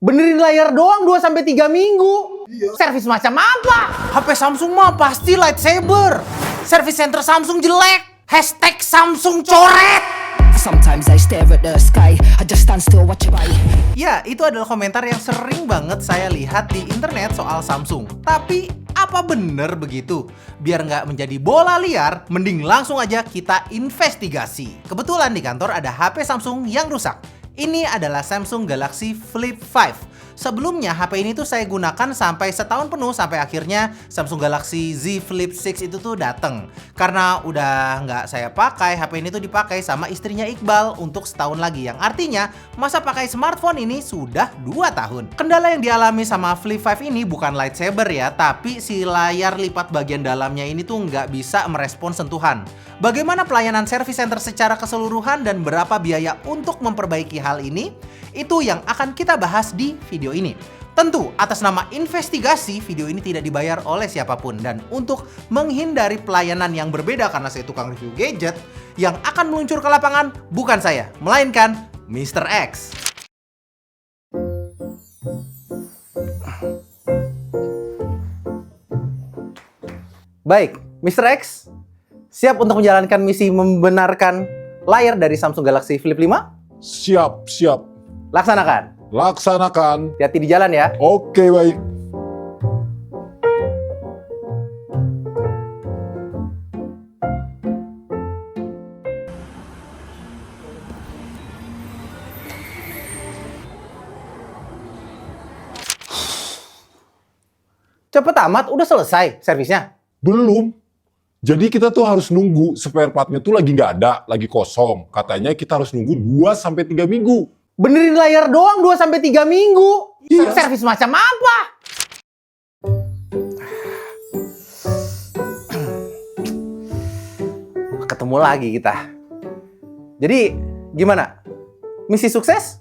Benerin layar doang 2-3 minggu. Iya. Servis macam apa? HP Samsung mah pasti lightsaber. Service center Samsung jelek. Hashtag Samsung coret. Sometimes I stare at the sky, I just stand still watch it by. Ya, itu adalah komentar yang sering banget saya lihat di internet soal Samsung. Tapi, apa bener begitu? Biar nggak menjadi bola liar, mending langsung aja kita investigasi. Kebetulan di kantor ada HP Samsung yang rusak. Ini adalah Samsung Galaxy Flip 5. Sebelumnya HP ini tuh saya gunakan sampai setahun penuh sampai akhirnya Samsung Galaxy Z Flip 6 itu tuh dateng. Karena udah nggak saya pakai, HP ini tuh dipakai sama istrinya Iqbal untuk setahun lagi. Yang artinya masa pakai smartphone ini sudah 2 tahun. Kendala yang dialami sama Flip 5 ini bukan lightsaber ya, tapi si layar lipat bagian dalamnya ini tuh nggak bisa merespon sentuhan. Bagaimana pelayanan service center secara keseluruhan dan berapa biaya untuk memperbaiki hal ini? Itu yang akan kita bahas di video ini. Tentu, atas nama investigasi, video ini tidak dibayar oleh siapapun. Dan untuk menghindari pelayanan yang berbeda karena saya tukang review gadget, yang akan meluncur ke lapangan bukan saya, melainkan Mr. X. Baik, Mr. X, siap untuk menjalankan misi membenarkan layar dari Samsung Galaxy Flip 5? Siap. Laksanakan. Laksanakan. Hati-hati di jalan ya. Oke, baik. Cepet amat, udah selesai servisnya. Belum. Jadi kita tuh harus nunggu spare part-nya tuh lagi nggak ada, lagi kosong. Katanya kita harus nunggu 2-3 minggu. Benerin layar doang 2-3 minggu. Iya. Servis macam apa? Ketemu lagi kita. Jadi, gimana? Misi sukses?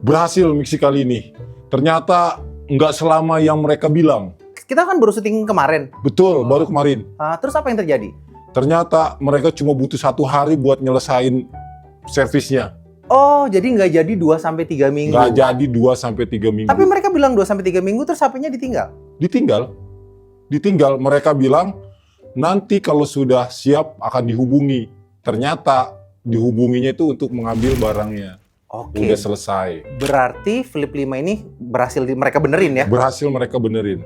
Berhasil misi kali ini. Ternyata nggak selama yang mereka bilang. Kita kan baru syuting kemarin. Betul, baru kemarin. Terus apa yang terjadi? Ternyata mereka cuma butuh 1 hari buat nyelesain servisnya. Oh, jadi nggak jadi 2-3 minggu. Nggak jadi 2-3 minggu. Tapi mereka bilang 2-3 minggu terus HP-nya ditinggal. Ditinggal. Mereka bilang nanti kalau sudah siap akan dihubungi. Ternyata dihubunginya itu untuk mengambil barangnya. Oke. Udah selesai. Berarti Flip 5 ini berhasil mereka benerin ya? Berhasil mereka benerin.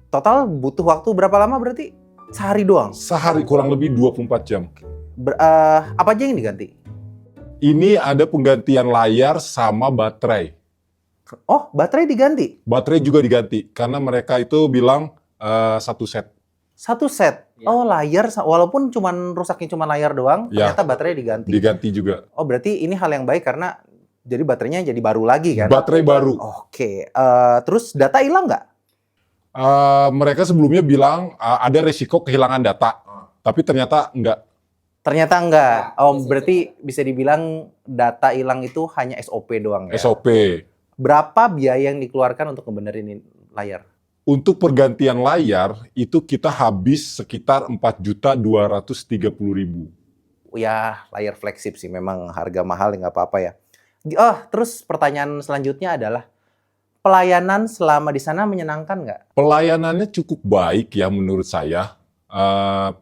Total butuh waktu berapa lama berarti? Sehari doang? Sehari kurang lebih 24 jam. Apa aja yang diganti? Ini ada penggantian layar sama baterai. Oh, baterai diganti? Baterai juga diganti. Karena mereka itu bilang 1 set. 1 set? Ya. Oh, layar, walaupun rusaknya cuma layar doang, Ya. ternyata baterai diganti. Diganti juga. Oh, berarti ini hal yang baik karena jadi baterainya jadi baru lagi kan? Baterai baru. Oke. Terus data hilang nggak? Mereka sebelumnya bilang ada resiko kehilangan data. Tapi ternyata enggak. Ternyata enggak. Oh, berarti bisa dibilang data hilang itu hanya SOP doang ya? SOP. Berapa biaya yang dikeluarkan untuk ngebenerin layar? Untuk pergantian layar, itu kita habis sekitar 4.230.000. Ya, layar flagship sih. Memang harga mahal nggak apa-apa ya. Oh, terus pertanyaan selanjutnya adalah, pelayanan selama di sana menyenangkan nggak? Pelayanannya cukup baik ya menurut saya.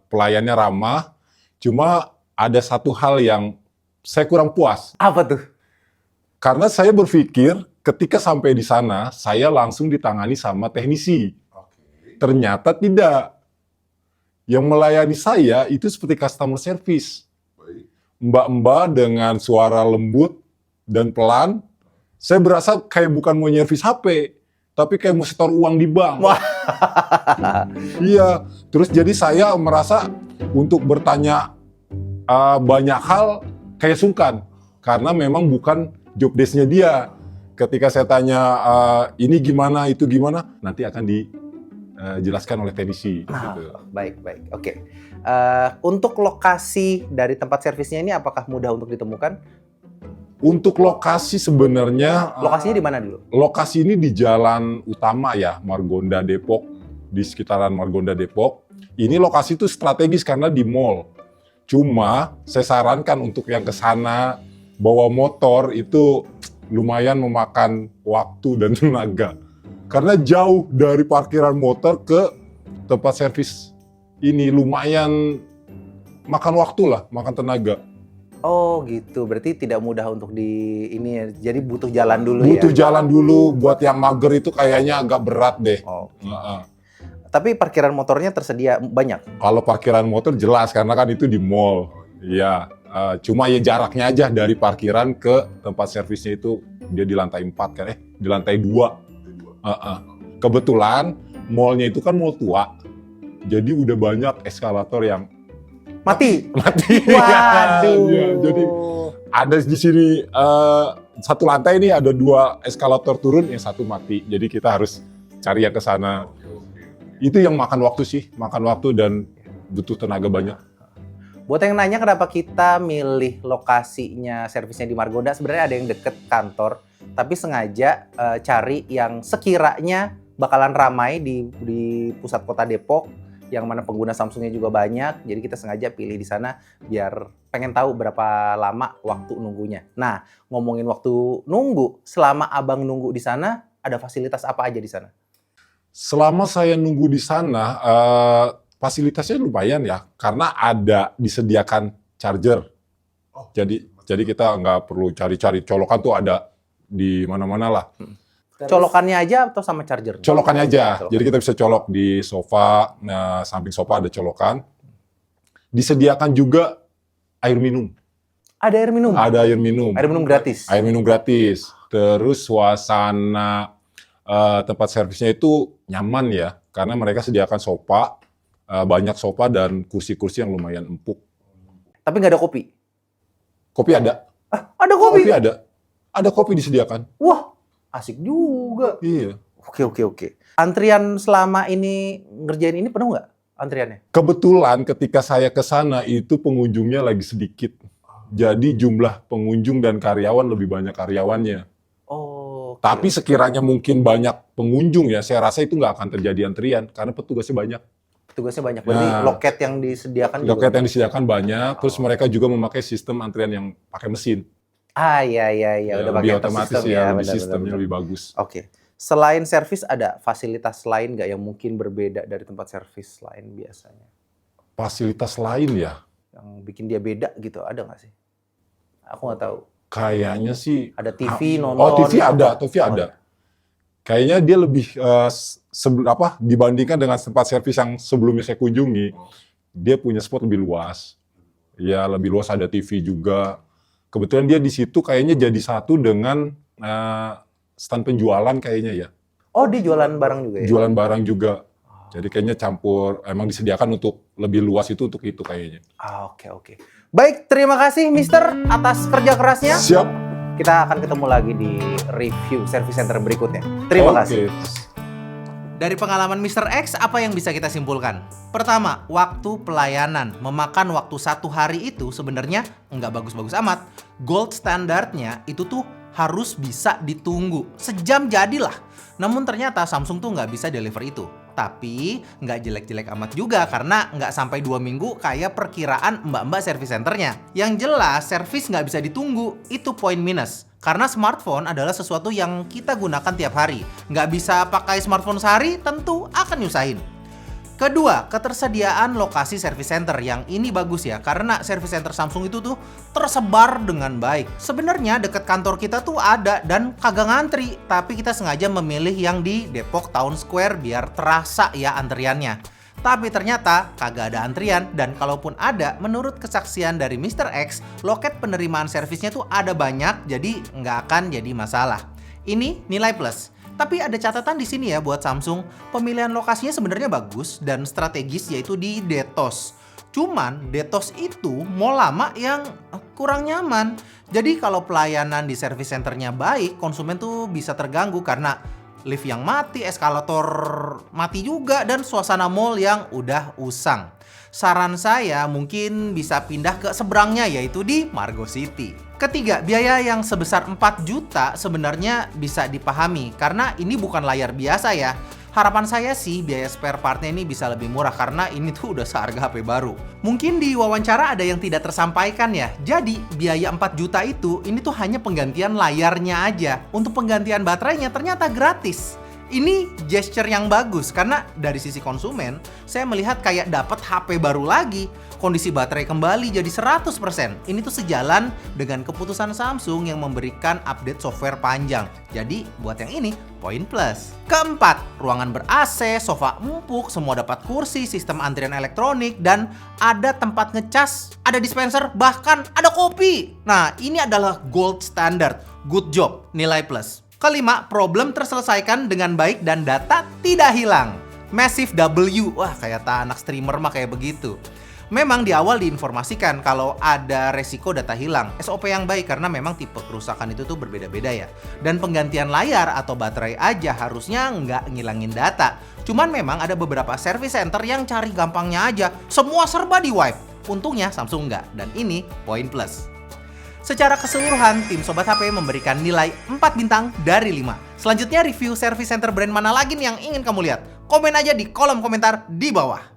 Pelayannya ramah. Cuma ada satu hal yang saya kurang puas. Apa tuh? Karena saya berpikir ketika sampai di sana, saya langsung ditangani sama teknisi. Ternyata tidak. Yang melayani saya itu seperti customer service. Mbak-mbak dengan suara lembut dan pelan. Saya berasa kayak bukan mau nyervis HP, tapi kayak mau setor uang di bank. Wah. Iya. Terus jadi saya merasa untuk bertanya banyak hal kayak sungkan. Karena memang bukan job desk-nya dia. Ketika saya tanya ini gimana, itu gimana, nanti akan dijelaskan oleh teknisi. Gitu. Baik. Oke. Untuk lokasi dari tempat servisnya ini apakah mudah untuk ditemukan? Untuk lokasi sebenarnya... Lokasinya di mana dulu? Lokasi ini di jalan utama ya, Margonda Depok. Di sekitaran Margonda Depok. Ini lokasi itu strategis karena di mall. Cuma saya sarankan untuk yang ke sana bawa motor itu lumayan memakan waktu dan tenaga. Karena jauh dari parkiran motor ke tempat servis ini lumayan makan waktu lah, makan tenaga. Oh gitu, berarti tidak mudah untuk di ini ya. Jadi butuh jalan dulu Butuh ya. jalan dulu, buat yang mager itu kayaknya agak berat deh. Oh. Heeh. Tapi parkiran motornya tersedia banyak. Kalau parkiran motor jelas karena kan itu di mall. Iya, cuma ya jaraknya aja dari parkiran ke tempat servisnya itu dia di lantai 4 kan, di lantai 2. Kebetulan mallnya itu kan mall tua. Jadi udah banyak eskalator yang Mati. mati. Waduh. Iya, jadi ada di sini satu lantai ini ada 2 eskalator turun, yang satu mati. Jadi kita harus cari yang ke sana. Itu yang makan waktu sih, makan waktu dan butuh tenaga banyak. Buat yang nanya kenapa kita milih lokasinya servisnya di Margonda, sebenarnya ada yang deket kantor, tapi sengaja cari yang sekiranya bakalan ramai di pusat kota Depok, yang mana pengguna Samsungnya juga banyak. Jadi kita sengaja pilih di sana biar pengen tahu berapa lama waktu nunggunya. Nah, ngomongin waktu nunggu, selama abang nunggu di sana, ada fasilitas apa aja di sana? Selama saya nunggu di sana, fasilitasnya lumayan ya, karena ada disediakan charger. Jadi kita nggak perlu cari-cari, colokan tuh ada di mana-mana lah. Colokannya aja atau sama charger? Colokannya aja, Colokan. jadi kita bisa colok di sofa, samping sofa ada colokan. Disediakan juga air minum. Ada air minum? Ada air minum. Air minum gratis? Air minum gratis. Terus suasana tempat servisnya itu nyaman ya, karena mereka sediakan sofa, banyak sofa dan kursi-kursi yang lumayan empuk. Tapi nggak ada kopi? Kopi ada. Ada kopi? Kopi ada. Ada kopi disediakan. Wah, asik juga. Iya. Oke. Antrian selama ini ngerjain ini penuh nggak antriannya? Kebetulan ketika saya ke sana itu pengunjungnya lagi sedikit. Jadi jumlah pengunjung dan karyawan lebih banyak karyawannya. Oh. Tapi sekiranya mungkin banyak pengunjung ya, saya rasa itu nggak akan terjadi antrian karena petugasnya banyak. Tugasnya banyak. Berarti Nah, loket yang disediakan juga. Loket yang disediakan banyak, terus mereka juga memakai sistem antrian yang pakai mesin. Iya. Udah pakai Lebih otomatis sistem ya, lebih benar, sistemnya benar. lebih bagus. Oke. Selain servis ada fasilitas lain nggak yang mungkin berbeda dari tempat servis lain biasanya? Fasilitas lain ya, Yang bikin dia beda gitu, ada nggak sih? Aku nggak tahu. kayaknya sih. Ada TV, nonton. Oh, TV ada, TV Oh, ada. Kayaknya dia lebih dibandingkan dengan tempat servis yang sebelumnya saya kunjungi, dia punya spot lebih luas. Ya, lebih luas, ada TV juga. Kebetulan dia di situ kayaknya jadi satu dengan stand penjualan kayaknya ya. Oh, dia jualan barang juga ya? Jualan barang juga. Jadi kayaknya campur, emang disediakan untuk lebih luas itu untuk itu kayaknya. Oke. Baik, terima kasih Mister atas kerja kerasnya. Siap. Kita akan ketemu lagi di review service center berikutnya. Terima kasih. Dari pengalaman Mr. X, apa yang bisa kita simpulkan? Pertama, waktu pelayanan. Memakan waktu 1 hari itu sebenarnya nggak bagus-bagus amat. Gold standarnya itu tuh harus bisa ditunggu. Sejam jadilah. Namun ternyata Samsung tuh nggak bisa deliver itu. Tapi nggak jelek-jelek amat juga karena nggak sampai 2 minggu kayak perkiraan mbak-mbak service centernya. Yang jelas, servis nggak bisa ditunggu. Itu poin minus. Karena smartphone adalah sesuatu yang kita gunakan tiap hari. Nggak bisa pakai smartphone sehari, tentu akan nyusahin. Kedua, ketersediaan lokasi service center. Yang ini bagus ya, karena service center Samsung itu tuh tersebar dengan baik. Sebenarnya deket kantor kita tuh ada dan kagak ngantri. Tapi kita sengaja memilih yang di Depok Town Square biar terasa ya antriannya. Tapi ternyata kagak ada antrian, dan kalaupun ada, menurut kesaksian dari Mr. X, loket penerimaan servisnya tuh ada banyak, jadi nggak akan jadi masalah. Ini nilai plus. Tapi ada catatan di sini ya buat Samsung, pemilihan lokasinya sebenarnya bagus dan strategis, yaitu di Detos. Cuman Detos itu mau lama yang kurang nyaman. Jadi kalau pelayanan di service centernya baik, konsumen tuh bisa terganggu karena lift yang mati, eskalator mati juga, dan suasana mall yang udah usang. Saran saya mungkin bisa pindah ke seberangnya, yaitu di Margo City. Ketiga, biaya yang sebesar 4 juta sebenarnya bisa dipahami karena ini bukan layar biasa ya. Harapan saya sih biaya spare partnya ini bisa lebih murah karena ini tuh udah seharga HP baru. Mungkin di wawancara ada yang tidak tersampaikan ya. Jadi biaya 4 juta itu ini tuh hanya penggantian layarnya aja. Untuk penggantian baterainya ternyata gratis. Ini gesture yang bagus karena dari sisi konsumen saya melihat kayak dapat HP baru lagi. Kondisi baterai kembali jadi 100%. Ini tuh sejalan dengan keputusan Samsung yang memberikan update software panjang. Jadi buat yang ini poin plus. Keempat, ruangan ber-AC, sofa empuk, semua dapat kursi, sistem antrian elektronik, dan ada tempat ngecas, ada dispenser, bahkan ada kopi. Nah, ini adalah gold standard. Good job, nilai plus. Kelima, problem terselesaikan dengan baik dan data tidak hilang. Massive W, wah kayak anak streamer mah kayak begitu. Memang di awal diinformasikan kalau ada resiko data hilang. SOP yang baik karena memang tipe kerusakan itu tuh berbeda-beda ya. Dan penggantian layar atau baterai aja harusnya nggak ngilangin data. Cuman memang ada beberapa service center yang cari gampangnya aja. Semua serba di wipe. Untungnya Samsung nggak. Dan ini poin plus. Secara keseluruhan, tim Sobat HP memberikan nilai 4 bintang dari 5. Selanjutnya review service center brand mana lagi nih yang ingin kamu lihat? Komen aja di kolom komentar di bawah.